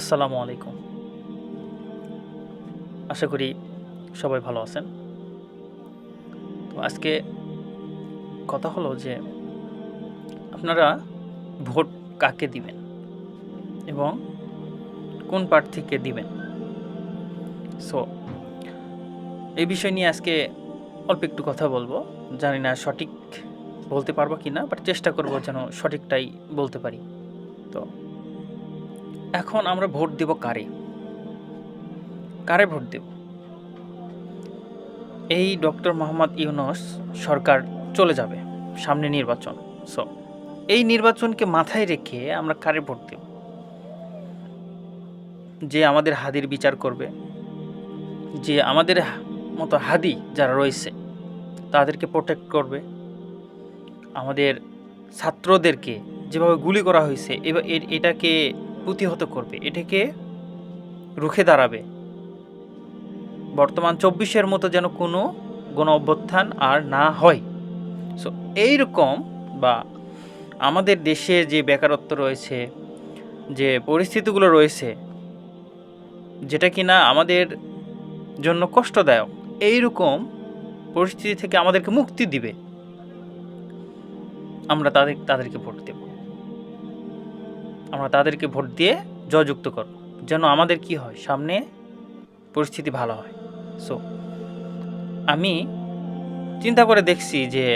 আসসালামু আলাইকুম। আশা করি সবাই ভালো আছেন। তো আজকে কথা হলো যে আপনারা ভোট কাকে দিবেন এবং কোন প্রার্থীকে দিবেন। সো এই বিষয় নিয়ে আজকে অল্প একটু কথা বলবো। জানি না সঠিক বলতে পারবো কি না, বাট চেষ্টা করব যেন সঠিকটাই বলতে পারি। তো এখন আমরা ভোট দেব কারে? কারে ভোট দেব? এই ডক্টর মোহাম্মদ ইউনূস সরকার চলে যাবে, সামনে নির্বাচন। সো এই নির্বাচনকে মাথায় রেখে আমরা কারে ভোট দেব? যে আমাদের হাদির বিচার করবে, যে আমাদের মতো হাদি যারা রয়েছে তাদেরকে প্রোটেক্ট করবে, আমাদের ছাত্রদেরকে যেভাবে গুলি করা হয়েছে এটাকে প্রতিহত করবে, এটাকে রুখে দাঁড়াবে। বর্তমান 24-এর মতো যেন কোনো গণ অভ্যুত্থান আর না হয়। সো এইরকম বা আমাদের দেশে যে বেকারত্ব রয়েছে, যে পরিস্থিতিগুলো রয়েছে, যেটা কিনা আমাদের জন্য কষ্টদায়ক, এইরকম পরিস্থিতি থেকে আমাদেরকে মুক্তি দিবে, আমরা তাদেরকে ভোট দেব। আমরা তাদেরকে ভোট দিয়ে জয়যুক্ত করব, যেন আমাদের কি হয়, সামনে পরিস্থিতি ভালো হয়। সো আমি চিন্তা করে দেখছি যে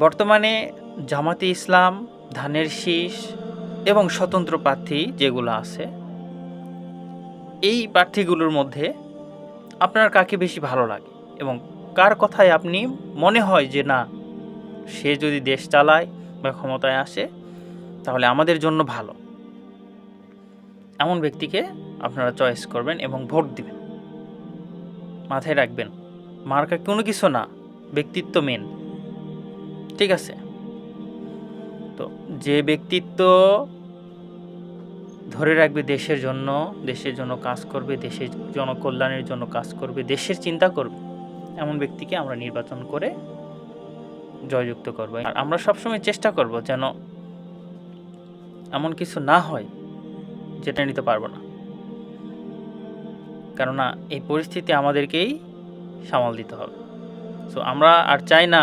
বর্তমানে জামাতে ইসলাম, ধানের শীষ এবং স্বতন্ত্র প্রার্থী যেগুলো আছে, এই প্রার্থীগুলোর মধ্যে আপনার কাকে বেশি ভালো লাগে এবং কার কথায় আপনি মনে হয় যে না, সে যদি দেশ চালায় বা ক্ষমতায় আসে তাহলে আমাদের জন্য ভালো, এমন ব্যক্তিকে আপনারা চয়েস করবেন এবং ভোট দিবেন। মাথায় রাখবেন, মার্কা কোনো কিছু না, ব্যক্তিত্ব মেন। ঠিক আছে? তো যে ব্যক্তিত্ব ধরে রাখবে দেশের জন্য কাজ করবে, দেশের জনকল্যাণের জন্য কাজ করবে, দেশের চিন্তা করবে, এমন ব্যক্তিকে আমরা নির্বাচন করে জয়যুক্ত করব। আর আমরা সবসময় চেষ্টা করব যেন এমন কিছু না হয় যেটা নিতে পারবো না, কেননা এই পরিস্থিতি আমাদেরকেই সামাল দিতে হবে। সো আমরা আর চাই না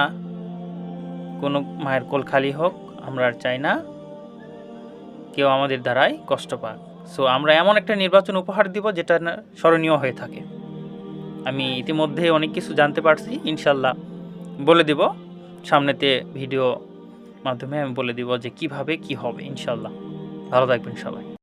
কোনো মায়ের কোল খালি হোক, আমরা আর চাই না কেউ আমাদের দ্বারাই কষ্ট পাক। সো আমরা এমন একটা নির্বাচন উপহার দিব যেটা স্মরণীয় হয়ে থাকে। আমি ইতিমধ্যে অনেক কিছু জানতে পারছি, ইনশাল্লাহ বলে দিব সামনেতে, ভিডিও মাধ্যমে আমি বলে দিব যে কিভাবে কি হবে। ইনশাল্লাহ ভালো থাকবেন সবাই।